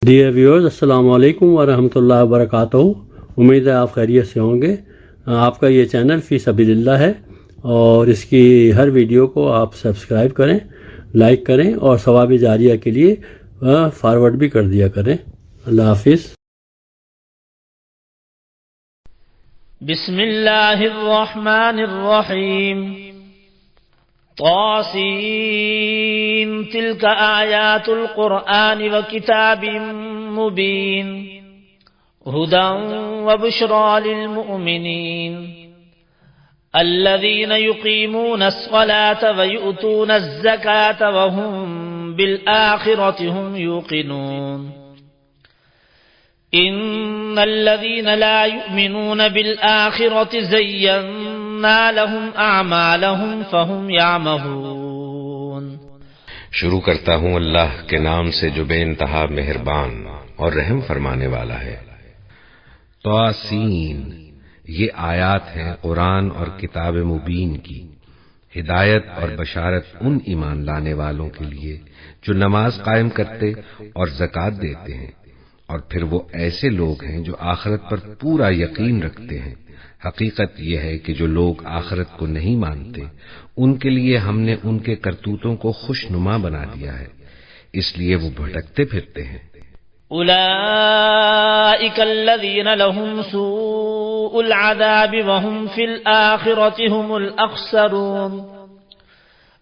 Dear viewers, السلام علیکم ورحمۃ اللہ وبرکاتہ۔ امید ہے آپ خیریت سے ہوں گے۔ آپ کا یہ چینل فی سبیل اللہ ہے اور اس کی ہر ویڈیو کو آپ سبسکرائب کریں، لائک کریں اور ثواب جاریہ کے لیے فارورڈ بھی کر دیا کریں۔ اللہ حافظ۔ بسم اللہ الرحمن الرحیم۔ طاسین تلک آیات القرآن وکتاب مبین ہدی وبشری للمؤمنین الذین یقیمون الصلاة ویؤتون الزکاة وهم بالآخرة هم یوقنون ان الذين لا يؤمنون بالآخرة زينا لهم اعمالهم فهم يعمهون۔ شروع کرتا ہوں اللہ کے نام سے جو بے انتہا مہربان اور رحم فرمانے والا ہے۔ طاسین، یہ آیات ہیں قرآن اور کتاب مبین کی، ہدایت اور بشارت ان ایمان لانے والوں کے لیے جو نماز قائم کرتے اور زکوٰۃ دیتے ہیں، اور پھر وہ ایسے لوگ ہیں جو آخرت پر پورا یقین رکھتے ہیں۔ حقیقت یہ ہے کہ جو لوگ آخرت کو نہیں مانتے ان کے لیے ہم نے ان کے کرتوتوں کو خوشنما بنا دیا ہے، اس لیے وہ بھٹکتے پھرتے ہیں۔ اولئک الذین لهم سوء العذاب وهم فی الآخرة هم الاخسرون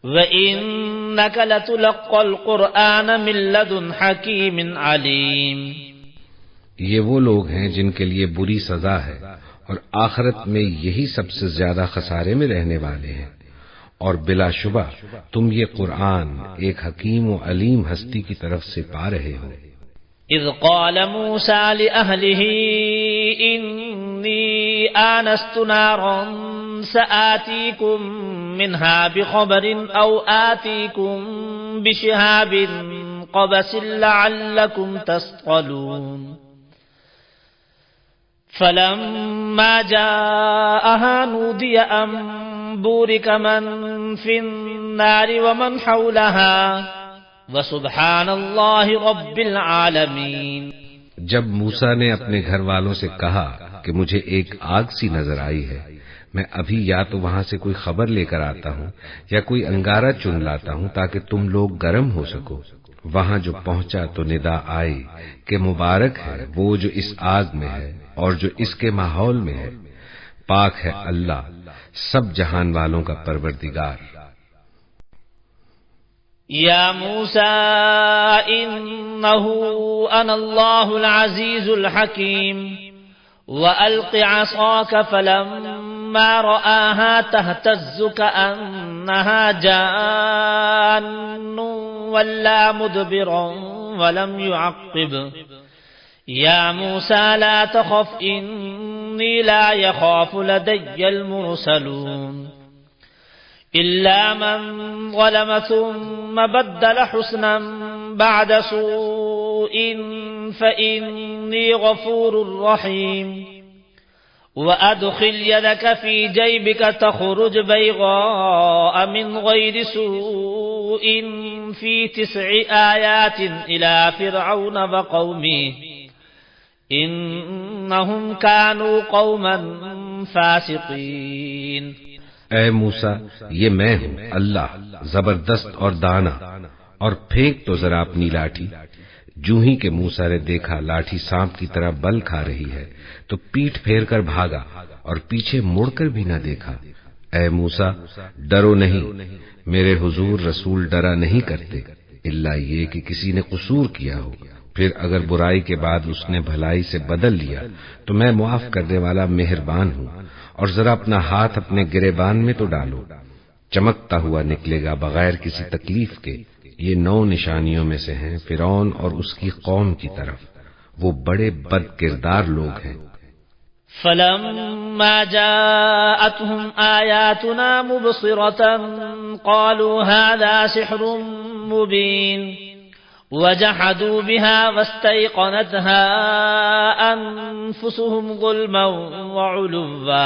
وَإِنَّكَ لَتُلَقَّى الْقُرْآنَ مِن لَّدُنْ حَكِيمٍ عَلِيمٍ۔ یہ وہ لوگ ہیں جن کے لیے بری سزا ہے اور آخرت میں یہی سب سے زیادہ خسارے میں رہنے والے ہیں، اور بلا شبہ تم یہ قرآن ایک حکیم و علیم ہستی کی طرف سے پا رہے ہو۔ اذ قال موسى لأهله إني آنست نارا سآتيكم منها بخبر أو آتيكم بشهاب قبس لعلكم تصطلون فلما جاءها نودي أن بورك من في النار ومن حولها وسبحان اللہ رب العالمین۔ جب موسیٰ نے اپنے گھر والوں سے کہا کہ مجھے ایک آگ سی نظر آئی ہے، میں ابھی یا تو وہاں سے کوئی خبر لے کر آتا ہوں یا کوئی انگارہ چن لاتا ہوں تاکہ تم لوگ گرم ہو سکو۔ وہاں جو پہنچا تو ندا آئی کہ مبارک ہے وہ جو اس آگ میں ہے اور جو اس کے ماحول میں ہے، پاک ہے اللہ سب جہان والوں کا پروردگار۔ یا موسیٰ انہو انا اللہ العزیز الحکیم وَأَلْقِ عَصَاكَ فَلَمَّا رَآهَا تَهْتَزُّ كَأَنَّهَا جَانٌّ وَلَّىٰ مُدْبِرًا وَلَمْ يُعَقِّبْ يَا مُوسَىٰ لَا تَخَفْ إِنِّي لَا يَخَافُ لَدَيَّ الْمُرْسَلُونَ إِلَّا مَنْ ظَلَمَ ثُمَّ بَدَّلَ حُسْنًا بَعْدَ سُوءٍ فَإِنِّي غَفُورٌ رَحِيمٌ وَأَدْخِلْ يَدَكَ فِي جَيْبِكَ تَخْرُجْ بَيْضَاءَ مِنْ غَيْرِ سُوءٍ فِي 9 آيَاتٍ إِلَى فِرْعَوْنَ وَقَوْمِهِ إِنَّهُمْ كَانُوا قَوْمًا فَاسِقِينَ۔ اے موسیٰ، یہ میں ہوں اللہ زبردست اور دانا، اور پھینک تو ذرا اپنی لاٹھی۔ جو ہی کہ موسیٰ نے دیکھا لاٹھی سانپ کی طرح بل کھا رہی ہے تو پیٹھ پھیر کر بھاگا اور پیچھے مڑ کر بھی نہ دیکھا۔ اے موسیٰ، ڈرو نہیں، میرے حضور رسول ڈرا نہیں کرتے الا یہ کہ کسی نے قصور کیا ہو، پھر اگر برائی کے بعد اس نے بھلائی سے بدل لیا تو میں معاف کرنے والا مہربان ہوں۔ اور ذرا اپنا ہاتھ اپنے گریبان میں تو ڈالو، چمکتا ہوا نکلے گا بغیر کسی تکلیف کے۔ یہ 9 نشانیوں میں سے ہیں فرعون اور اس کی قوم کی طرف، وہ بڑے بد کردار لوگ ہیں۔ فلما جاءتهم آياتنا مبصرة قالوا هذا سحر مبين وجحدوا بها واستيقنتها أنفسهم ظلما وعلوا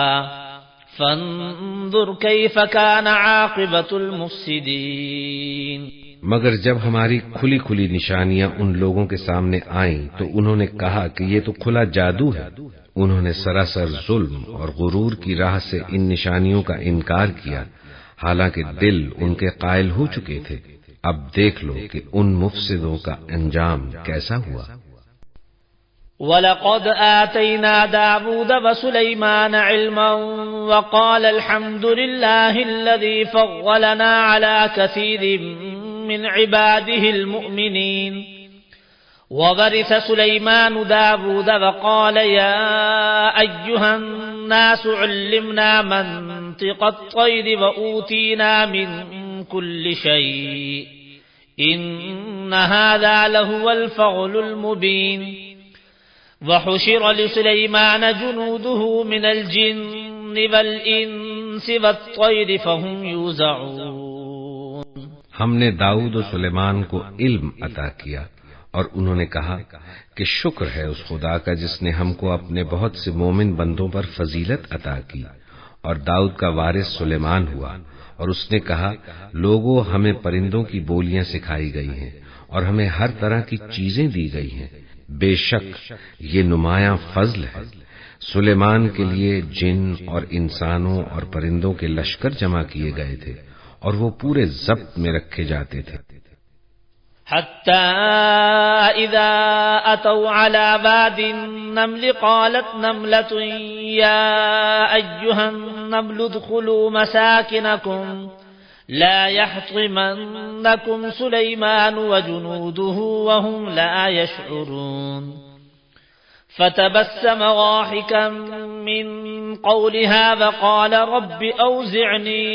فانظر كيف كان عاقبة المفسدين۔ مگر جب ہماری کھلی کھلی نشانیاں ان لوگوں کے سامنے آئیں تو انہوں نے کہا کہ یہ تو کھلا جادو ہے۔ انہوں نے سراسر ظلم اور غرور کی راہ سے ان نشانیوں کا انکار کیا، حالانکہ دل ان کے قائل ہو چکے تھے۔ اب دیکھ لو کہ ان مفسدوں کا انجام کیسا ہوا۔ وَلَقَدْ آتَيْنَا دَاوُودَ وَسُلَيْمَانَ عِلْمًا وَقَالَ الْحَمْدُ لِلَّهِ الَّذِي فَضَّلَنَا عَلَى كَثِيرٍ من عباده المؤمنين وورث سليمان داود وقال يا أيها الناس علمنا منطق الطير وأوتينا من كل شيء إن هذا لهو الفضل المبين وحشر لسليمان جنوده من الجن والإنس والطير فهم يوزعون۔ ہم نے داؤد و سلیمان کو علم عطا کیا اور انہوں نے کہا کہ شکر ہے اس خدا کا جس نے ہم کو اپنے بہت سے مومن بندوں پر فضیلت عطا کی۔ اور داؤد کا وارث سلیمان ہوا اور اس نے کہا لوگوں ہمیں پرندوں کی بولیاں سکھائی گئی ہیں اور ہمیں ہر طرح کی چیزیں دی گئی ہیں، بے شک یہ نمایاں فضل ہے۔ سلیمان کے لیے جن اور انسانوں اور پرندوں کے لشکر جمع کیے گئے تھے اور وہ پورے ضبط میں رکھے جاتے تھے۔ حتى إذا أتوا على واد النمل قالت نملة يا أيها النمل ادخلوا مساكنكم لا يحطمنكم سليمان وجنوده وهم لا يشعرون فتبسم ضاحكا من قولها وقال رب أوزعني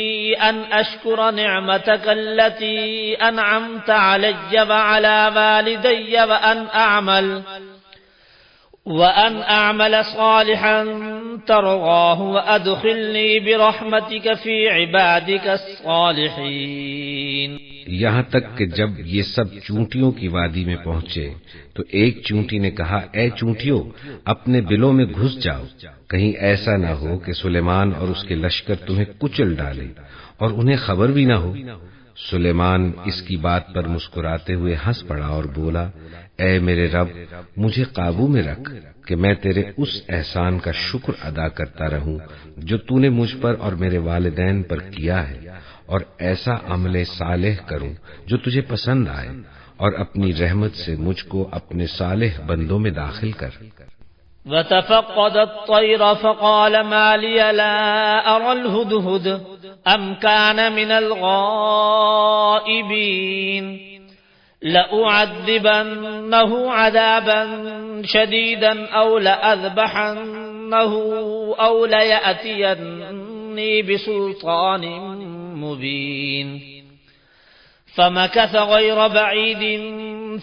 أن أشكر نعمتك التي أنعمت علي وعلى والدي وأن أعمل صالحا ترضاه وأدخلني برحمتك في عبادك الصالحين۔ یہاں تک کہ جب یہ سب چونٹیوں کی وادی میں پہنچے تو ایک چونٹی نے کہا اے چونٹیوں اپنے بلوں میں گھس جاؤ، کہیں ایسا نہ ہو کہ سلیمان اور اس کے لشکر تمہیں کچل ڈالے اور انہیں خبر بھی نہ ہو۔ سلیمان اس کی بات پر مسکراتے ہوئے ہنس پڑا اور بولا اے میرے رب مجھے قابو میں رکھ کہ میں تیرے اس احسان کا شکر ادا کرتا رہوں جو تو نے مجھ پر اور میرے والدین پر کیا ہے، اور ایسا عمل صالح کروں جو تجھے پسند آئے، اور اپنی رحمت سے مجھ کو اپنے صالح بندوں میں داخل کر۔ وتفقد الطير فقال ما لي لا أرى الهدهد أم كان من الغائبين لأعذبنه عذابا شديدا أو لأذبحنه أو ليأتيني بسلطان مبين فمكث غير بعيد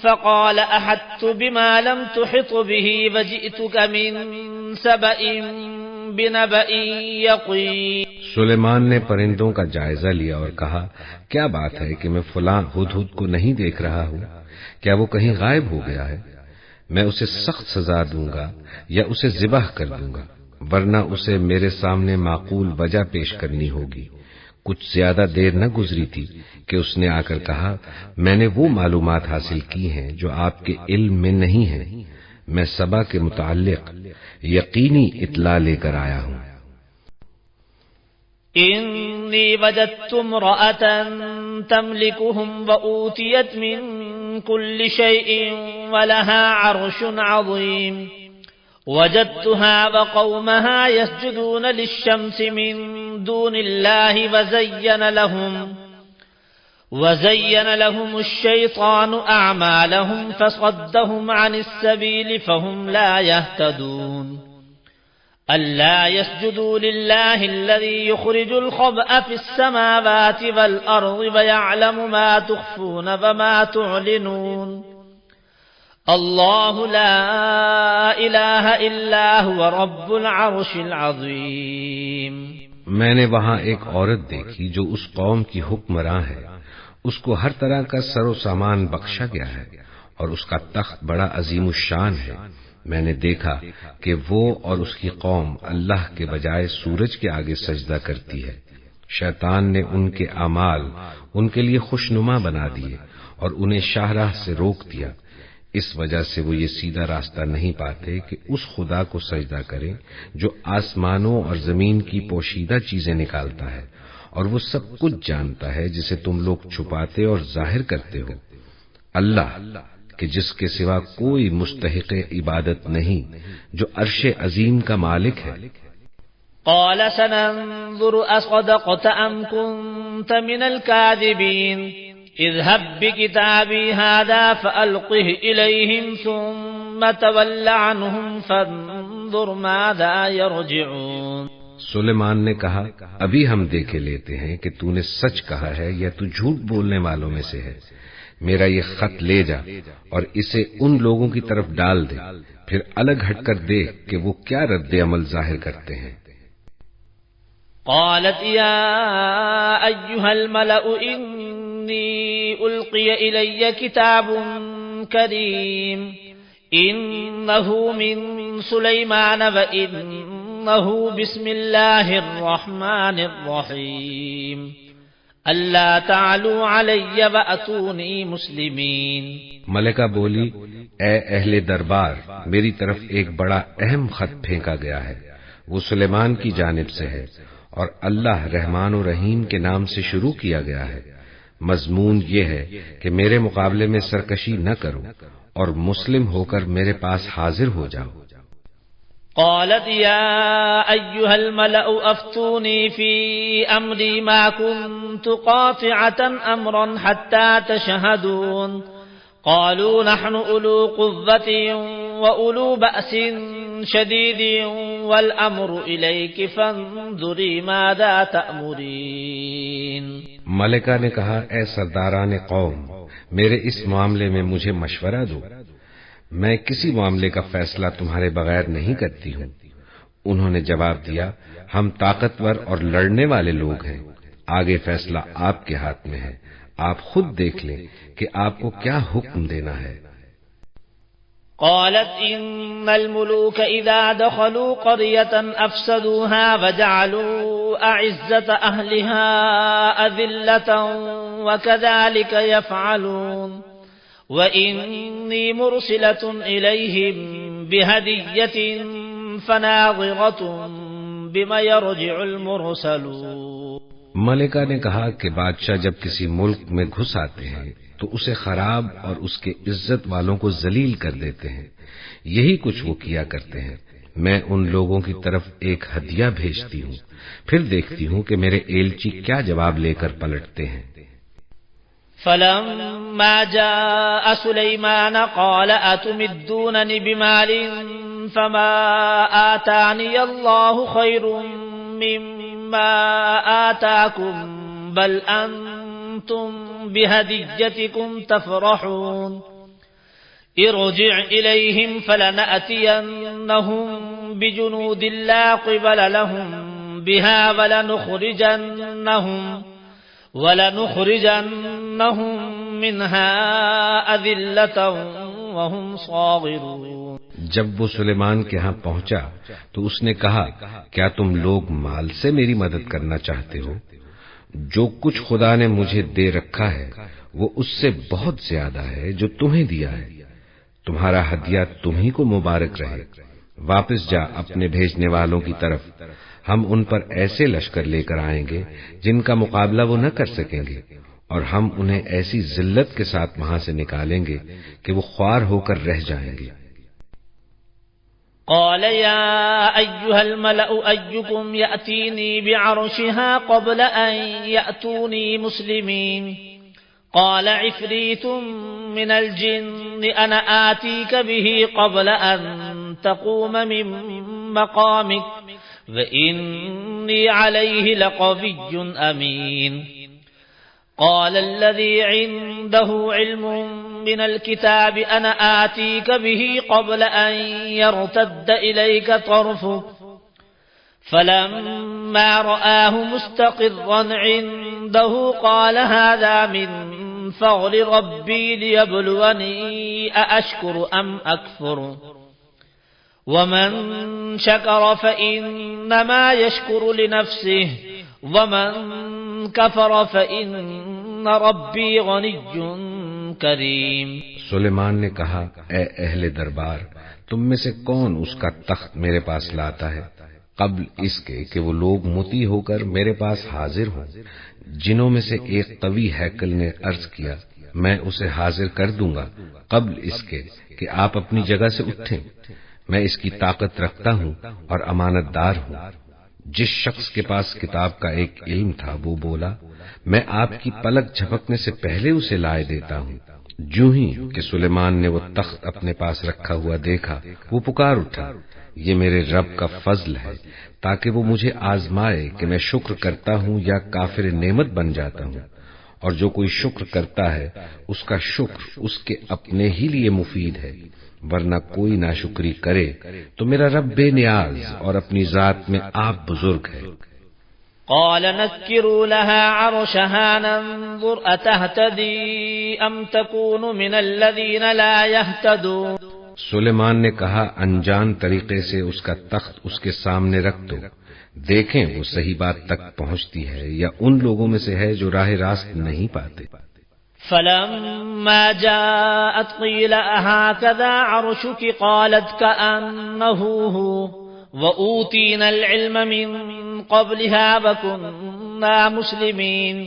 فقال أحطت بما لم تحط به وجئتك من سبأ بنبأ يقين۔ سلیمان نے پرندوں کا جائزہ لیا اور کہا کیا بات ہے کہ میں فلاں ہدہد کو نہیں دیکھ رہا ہوں، کیا وہ کہیں غائب ہو گیا ہے؟ میں اسے سخت سزا دوں گا یا اسے ذبح کر دوں گا، ورنہ اسے میرے سامنے معقول وجہ پیش کرنی ہوگی۔ کچھ زیادہ دیر نہ گزری تھی کہ اس نے آ کر کہا میں نے وہ معلومات حاصل کی ہیں جو آپ کے علم میں نہیں ہیں، میں سبا کے متعلق یقینی اطلاع لے کر آیا ہوں۔ انی وجدت امرأة تملکهم وأوتیت من كل شيء ولها عرش عظیم وجدتها وقومها يسجدون للشمس من دون الله وزين لهم الشيطان أعمالهم فصدهم عن السبيل فهم لا يهتدون ألا يسجدوا لله الذي يخرج الخبأ في السماوات والأرض ويعلم ما تخفون وما تعلنون اللہ لا الہ الا هو رب العرش العظیم۔ میں نے وہاں ایک عورت دیکھی جو اس قوم کی حکمراں ہے، اس کو ہر طرح کا سر و سامان بخشا گیا ہے اور اس کا تخت بڑا عظیم الشان ہے۔ میں نے دیکھا کہ وہ اور اس کی قوم اللہ کے بجائے سورج کے آگے سجدہ کرتی ہے۔ شیطان نے ان کے اعمال ان کے لیے خوشنما بنا دیے اور انہیں شاہراہ سے روک دیا، اس وجہ سے وہ یہ سیدھا راستہ نہیں پاتے کہ اس خدا کو سجدہ کریں جو آسمانوں اور زمین کی پوشیدہ چیزیں نکالتا ہے، اور وہ سب کچھ جانتا ہے جسے تم لوگ چھپاتے اور ظاہر کرتے ہو۔ اللہ کہ جس کے سوا کوئی مستحق عبادت نہیں، جو عرش عظیم کا مالک ہے۔ قال سننظر أصدقت أم كنت من الكاذبين اذهب بكتابي هذا فألقه إليهم ثم تول عنهم فانظر ماذا يرجعون۔ سلیمان نے کہا ابھی ہم دیکھے لیتے ہیں کہ تو نے سچ کہا ہے یا تو جھوٹ بولنے والوں میں سے ہے۔ میرا یہ خط لے جا اور اسے ان لوگوں کی طرف ڈال دے، پھر الگ ہٹ کر دیکھ کہ وہ کیا رد عمل ظاہر کرتے ہیں۔ قالت يا أيها الملأ إني ألقي إلي كتاب كريم إنه من سليمان وإنه بسم الله الرحمن الرحيم ألا تعلوا علي وأتوني مسلمين۔ ملکہ بولی اے اہل دربار، میری طرف ایک بڑا اہم خط پھینکا گیا ہے، وہ سلیمان کی جانب سے ہے اور اللہ رحمان و رحیم کے نام سے شروع کیا گیا ہے۔ مضمون یہ ہے کہ میرے مقابلے میں سرکشی نہ کرو اور مسلم ہو کر میرے پاس حاضر ہو جاؤ۔ قالت يا أيها الملأ أفتوني في أمري ما كنت قاطعة أمرا حتى تشهدون قالوا نحن أولو قوة وأولو بأس شديد والأمر إليك فانظري ماذا تأمرين۔ ملکہ نے کہا اے سرداران قوم، میرے اس معاملے میں مجھے مشورہ دو، میں کسی معاملے کا فیصلہ تمہارے بغیر نہیں کرتی ہوں۔ انہوں نے جواب دیا ہم طاقتور اور لڑنے والے لوگ ہیں، آگے فیصلہ آپ کے ہاتھ میں ہے، آپ خود دیکھ لیں کہ آپ کو کیا حکم دینا ہے۔ قالت إن الملوك إذا دخلوا قرية أفسدوها وجعلوا أعزة أهلها أذلة وكذلك يفعلون وإني مرسلة إليهم بهدية فناظرة بما يرجع المرسلون۔ ملکہ نے کہا کہ بادشاہ جب کسی ملک میں گھس آتے ہیں تو اسے خراب اور اس کے عزت والوں کو ذلیل کر دیتے ہیں، یہی کچھ وہ کیا کرتے ہیں۔ میں ان لوگوں کی طرف ایک ہدیہ بھیجتی ہوں، پھر دیکھتی ہوں کہ میرے ایلچی کیا جواب لے کر پلٹتے ہیں۔ فلما جاء سليمان قال أتمدونني بمال فما آتاني الله خير مما آتاكم بل أنتم بهديتكم تفرحون ارجع إليهم فلنأتينهم بجنود لا قبل لهم بها ولنخرجنهم منها أذلة وهم صاغرون۔ جب وہ سلیمان کے ہاں پہنچا تو اس نے کہا کیا تم لوگ مال سے میری مدد کرنا چاہتے ہو؟ جو کچھ خدا نے مجھے دے رکھا ہے وہ اس سے بہت زیادہ ہے جو تمہیں دیا ہے، تمہارا ہدیہ تمہیں کو مبارک رہے۔ واپس جا اپنے بھیجنے والوں کی طرف، ہم ان پر ایسے لشکر لے کر آئیں گے جن کا مقابلہ وہ نہ کر سکیں گے، اور ہم انہیں ایسی ذلت کے ساتھ وہاں سے نکالیں گے کہ وہ خوار ہو کر رہ جائیں گے۔ قال يا أيها الملأ أيكم يأتيني بعرشها قبل أن يأتوني مسلمين قال عفريت من الجن أنا آتيك به قبل أن تقوم من مقامك وإني عليه لقوي أمين۔ قال الذي عنده علم من الكتاب أنا آتيك به قبل أن يرتد إليك طرفك فلما رآه مستقرا عنده قال هذا من فضل ربي ليبلوني أأشكر أم أكفر ومن شكر فإنما يشكر لنفسه ومن كفر فإن ربي غني كريم. سلیمان نے کہا، اے اہل دربار، تم میں سے کون اس کا تخت میرے پاس لاتا ہے قبل اس کے کہ وہ لوگ مطیع ہو کر میرے پاس حاضر ہوں؟ جنوں میں سے ایک قوی ہیکل نے عرض کیا، میں اسے حاضر کر دوں گا قبل اس کے کہ آپ اپنی جگہ سے اٹھیں. میں اس کی طاقت رکھتا ہوں اور امانت دار ہوں. جس شخص کے پاس کتاب کا ایک علم تھا وہ بولا، میں آپ کی پلک جھپکنے سے پہلے اسے لائے دیتا ہوں. جو ہی کہ سلیمان نے وہ تخت اپنے پاس رکھا ہوا دیکھا، وہ پکار اٹھا، یہ میرے رب کا فضل ہے تاکہ وہ مجھے آزمائے کہ میں شکر کرتا ہوں یا کافر نعمت بن جاتا ہوں. اور جو کوئی شکر کرتا ہے اس کا شکر اس کے اپنے ہی لیے مفید ہے، ورنہ کوئی ناشکری کرے تو میرا رب بے نیاز اور اپنی ذات میں آپ بزرگ ہے. قال نكروا لها عرشها ننظر أتهتدي أم تكون من الذين لا يهتدون. سلیمان نے کہا، انجان طریقے سے اس کا تخت اس کے سامنے رکھ دو، دیکھیں وہ صحیح بات تک پہنچتی ہے یا ان لوگوں میں سے ہے جو راہ راست نہیں پاتے. فلما جاءت قيل أهكذا عرشك قالت كأنه هو وأوتينا العلم من قبلها وكنا مسلمين.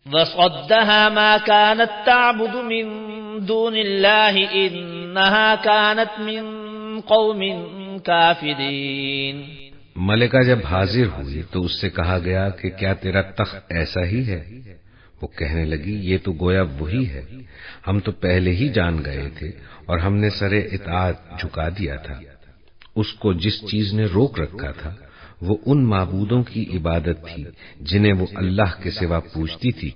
وصدها ما كانت تعبد من دون الله إنها كانت من قوم كافرين. ملکہ جب حاضر ہوئی تو اس سے کہا گیا کہ کیا تیرا تخت ایسا ہی ہے؟ وہ کہنے لگی، یہ تو گویا وہی ہے، ہم تو پہلے ہی جان گئے تھے اور ہم نے سر اطاعت جھکا دیا تھا. اس کو جس چیز نے روک رکھا تھا وہ ان معبودوں کی عبادت تھی جنہیں وہ اللہ کے سوا پوجتی تھی،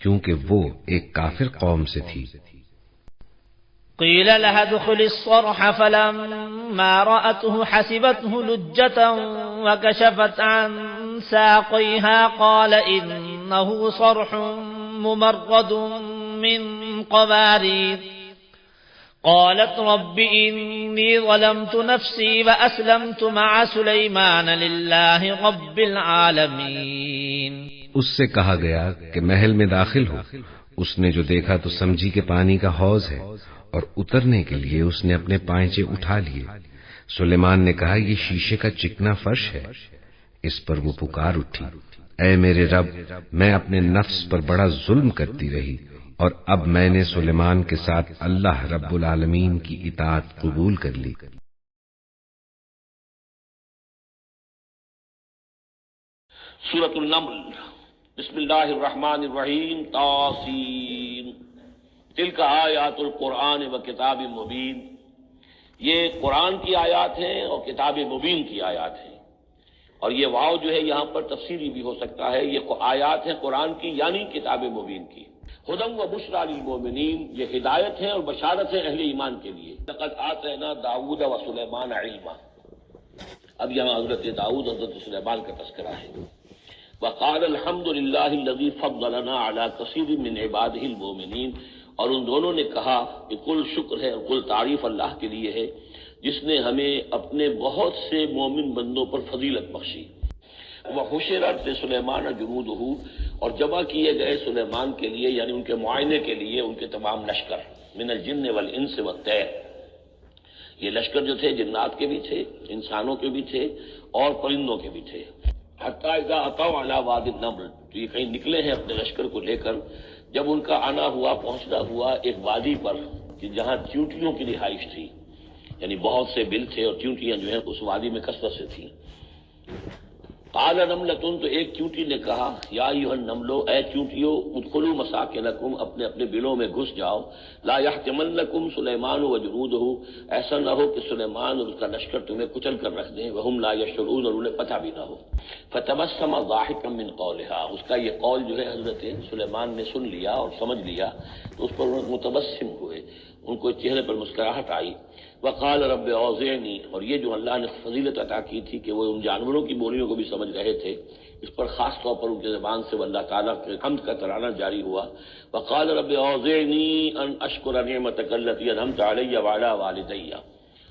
کیونکہ وہ ایک کافر قوم سے تھی. قيل لها ادخل الصرح فلما رأته حسبته لجة وكشفت عن ساقيها قال إنه صرح ممرد من قوارير. قالت رب إني ظلمت نفسي وأسلمت مع سليمان لله رب العالمين. اس سے کہا گیا کہ محل میں داخل ہو. اس نے جو دیکھا تو سمجھی کہ پانی کا حوض ہے اور اترنے کے لیے اس نے اپنے پائنچے اٹھا لیے. سلیمان نے کہا، یہ شیشے کا چکنا فرش ہے. اس پر وہ پکار اٹھی، اے میرے رب، میں اپنے نفس پر بڑا ظلم کرتی رہی اور اب میں نے سلیمان کے ساتھ اللہ رب العالمین کی اطاعت قبول کر لی. سورۃ النمل. بسم اللہ الرحمن الرحیم. طاسین. تلک آیات القرآن و کتاب مبین. یہ قرآن کی آیات ہیں اور کتاب مبین کی آیات ہیں. اور یہ واو جو ہے یہاں پر تفسیری بھی ہو سکتا ہے. یہ آیات ہیں قرآن کی یعنی کتاب مبین کی. ہدی و بشریٰ للمؤمنین، یہ ہدایت ہے اور بشارت ہے اہل ایمان کے لیے. لقد آتینا داؤد و سلیمان علما. اب یہاں حضرت داؤد حضرت سلیمان کا تذکرہ ہے. وقال الحمد للہ الذی فضلنا علی کثیر من عبادہ المؤمنین. اور ان دونوں نے کہا کہ کل شکر ہے اور کل تعریف اللہ کے لیے ہے جس نے ہمیں اپنے بہت سے مومن بندوں پر فضیلت بخشی. وحشرت لسلیمان جنودہ، اور جمع کیے گئے سلیمان کے لیے یعنی ان کے معائنے کے لیے ان کے تمام لشکر، من الجن والانس والطیر. یہ لشکر جو تھے جنات کے بھی تھے، انسانوں کے بھی تھے اور پرندوں کے بھی تھے. حتیٰ اذا اتوا علی وادی النمل، تو یہ کہیں نکلے ہیں اپنے لشکر کو لے کر. جب ان کا آنا ہوا پہنچنا ہوا ایک وادی پر کہ جہاں چیونٹیوں کی رہائش تھی، یعنی بہت سے بل تھے اور چیونٹیاں جو ہیں اس وادی میں کثرت سے تھیں. قال نملۃ، تو ایک چیونٹی نے کہا، یا ایھا النملو، اے چیونٹیوں، ادخلوا مساکنکم، اپنے اپنے بلوں میں گھس جاؤ. لا یحطمنکم سلیمان وجنودہ، ایسا نہ ہو کہ سلیمان اور اس کا لشکر تمہیں کچل کر رکھ دیں. وہم لا یشعرون، اور انہیں پتہ بھی نہ ہو. فتبسم ضاحکا من قولها، اس کا یہ قول جو ہے حضرت سلیمان نے سن لیا اور سمجھ لیا تو اس پر متبسم ہوئے، ان کو چہرے پر مسکراہٹ آئی. وقال رب اوزعنی، اور یہ جو اللہ نے فضیلت عطا کی تھی کہ وہ ان جانوروں کی بولیوں کو بھی سمجھ رہے تھے، اس پر خاص طور پر ان کی زبان سے وہ اللہ تعالیٰ کے حمد کا ترانہ جاری ہوا. وقال رب اوزعنی ان اشکر نعمتک التی انعمت علی وعلی والدی.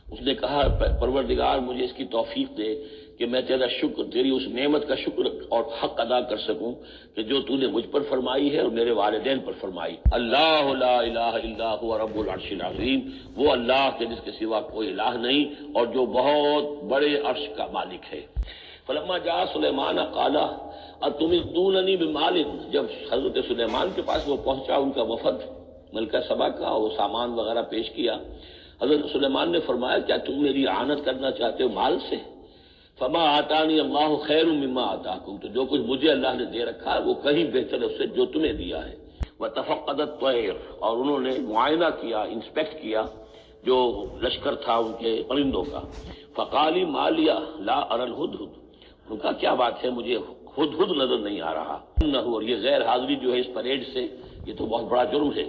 اس نے کہا پروردگار مجھے اس کی توفیق دے کہ میں تیرا شکر، تیری اس نعمت کا شکر اور حق ادا کر سکوں کہ جو تو نے مجھ پر فرمائی ہے اور میرے والدین پر فرمائی۔ اللہ لا الہ الا هو رب العرش العظیم، وہ اللہ کے جس کے سوا کوئی الہ نہیں اور جو بہت بڑے عرش کا مالک ہے۔ فلما جاء سلیمان قال اتمدوننی بمال، جب حضرت سلیمان کے پاس وہ پہنچا ان کا وفد ملکہ سبا کا، وہ سامان وغیرہ پیش کیا، حضرت سلیمان نے فرمایا کیا تم میری اعانت کرنا چاہتے ہو مال سے؟ فما آتانی اللہ خیر مما آتاکم، تو جو کچھ مجھے اللہ نے دے رکھا ہے وہ کہیں بہتر ہے اس سے جو تمہیں دیا ہے۔ وتفقدت الطیر، اور انہوں نے معائنہ کیا، انسپیکٹ کیا جو لشکر تھا ان کے پرندوں کا۔ فقالی ما لیا لا اری الہدہد، ان کا کیا بات ہے مجھے ہدہد نظر نہیں آ رہا۔ اور یہ غیر حاضری جو ہے اس پریڈ سے یہ تو بہت بڑا جرم ہے۔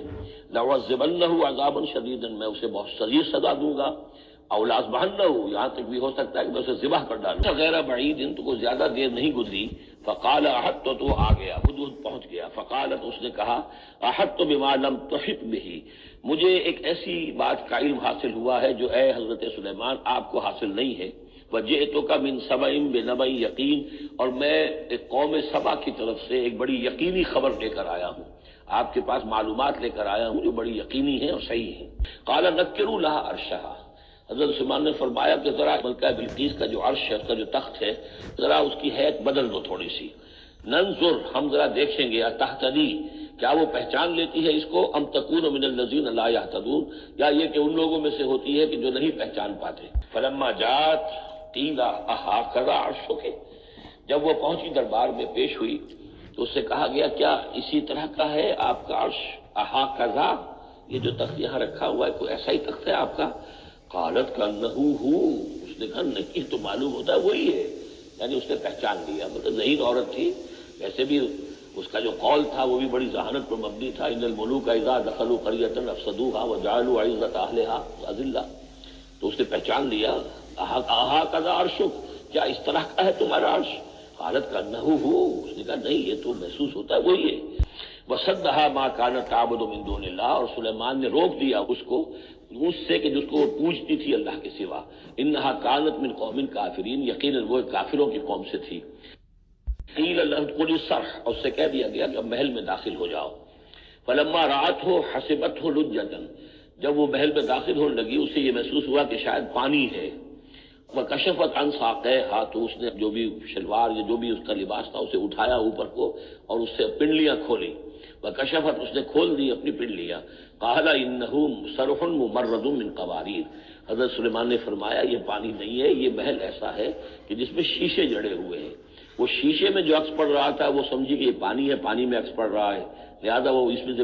لأعذبنہ عذابا شدیدا، میں اسے بہت شدید سزا دوں گا، او لأذبحنہ، یہاں تک بھی ہو سکتا ہے کہ میں اسے ذبح کر ڈالوں۔ غیر بعید، ان کو زیادہ دیر نہیں گزری، فقال احطت، تو آ گیا، ہدہد پہنچ گیا۔ فقالت، اس نے کہا احطت بما لم تحط به، مجھے ایک ایسی بات کا علم حاصل ہوا ہے جو اے حضرت سلیمان آپ کو حاصل نہیں ہے۔ وجئتک من سبأ بنبأ یقین، اور میں ایک قوم سبا کی طرف سے ایک بڑی یقینی خبر لے کر آیا ہوں، آپ کے پاس معلومات لے کر آیا ہوں جو بڑی یقینی ہیں اور صحیح ہیں۔ قال نکروا لها عرشها، حضرت سلیمان نے فرمایا کہ ذرا ملکہ بلقیس کا جو عرش ہے، اس کا جو تخت ہے، ذرا اس کی حیت بدل دو تھوڑی سی۔ ننظر، ہم ذرا دیکھیں گے، تہتدی، کیا وہ پہچان لیتی ہے اس کو، ام تکون من الذین لا یہتدون، یا یہ کہ ان لوگوں میں سے ہوتی ہے کہ جو نہیں پہچان پاتے۔ فلما جاءت قیل اہکذا عرشک، جب وہ پہنچی دربار میں پیش ہوئی تو اس سے کہا گیا کیا اسی طرح کا ہے آپ کا عرش؟ اہکذا، یہ جو تخت یہاں رکھا ہوا ہے کوئی ایسا ہی تخت ہے آپ کا؟ قالت کانہ ہو، اس نے کہا نہیں، تو معلوم ہوتا ہے وہی ہے، یعنی اس نے پہچان لیا، مطلب ذہین عورت تھی، ویسے بھی اس کا جو قول تھا وہ بھی بڑی ذہانت پر مبنی تھا، ان الملوک اذا دخلوا قریۃ افسدوها وجعلوا عزت اہلها اذلہ، تو اس نے پہچان لیا۔ اہکذا عرشک، کیا اس طرح کا ہے تمہارا عرش؟ قالت کانہ ہو، اس نے کہا نہیں، یہ تو محسوس ہوتا ہے وہی ہے۔ وصدها ما كانت تعبد من دون اللہ، اور سلیمان نے روک دیا اس کو اس سے کہ جس کو وہ پوجتی تھی اللہ کے سوا۔ انہا کانت من قوم کافرین، یقیناً وہ کافروں کی قوم سے تھی۔ قیل لها ادخلی الصرح، اور اس سے کہہ دیا گیا کہ اب محل میں داخل ہو جاؤ۔ فلما رأته حسبته لجة، جب وہ محل میں داخل ہونے لگی اسے یہ محسوس ہوا کہ شاید پانی ہے۔ وکشفت عن ساقیہا، تو اس نے جو بھی شلوار یا جو بھی اس کا لباس تھا اسے اٹھایا اوپر کو اور اس سے پنڈلیاں کھولی۔ وکشفت، اس نے کھول دی اپنی پنڈلیاں۔ قال انہ صرح ممرد من قواریر، حضرت سلیمان نے فرمایا یہ پانی نہیں ہے، یہ محل ایسا ہے کہ جس میں شیشے جڑے ہوئے ہیں۔ وہ شیشے میں جو عکس پڑ رہا تھا وہ سمجھی کہ یہ پانی ہے، پانی میں عکس پڑ رہا ہے، لہذا وہ اس میں سے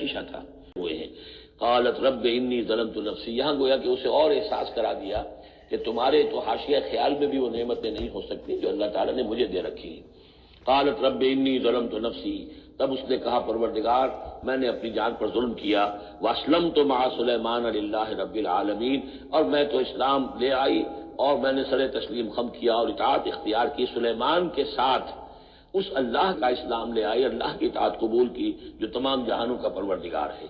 شیشہ تھا ہوئے ہیں۔ قالت رب انی ظلمت نفسی، یہاں گویا کہ اسے اور احساس کرا دیا کہ تمہارے تو حاشیہ خیال میں بھی وہ نعمتیں نہیں ہو سکتی جو اللہ تعالیٰ نے مجھے دے رکھی ہیں۔ قالت رب انی ظلمت نفسی، تب اس نے کہا پروردگار میں نے اپنی جان پر ظلم کیا۔ واسلمت مع سلیمان للہ رب العالمین، اور میں تو اسلام لے آئی اور میں نے سر تسلیم خم کیا اور اطاعت اختیار کی سلیمان کے ساتھ، اس اللہ کا اسلام لے آئی، اللہ کی اطاعت قبول کی جو تمام جہانوں کا پروردگار ہے۔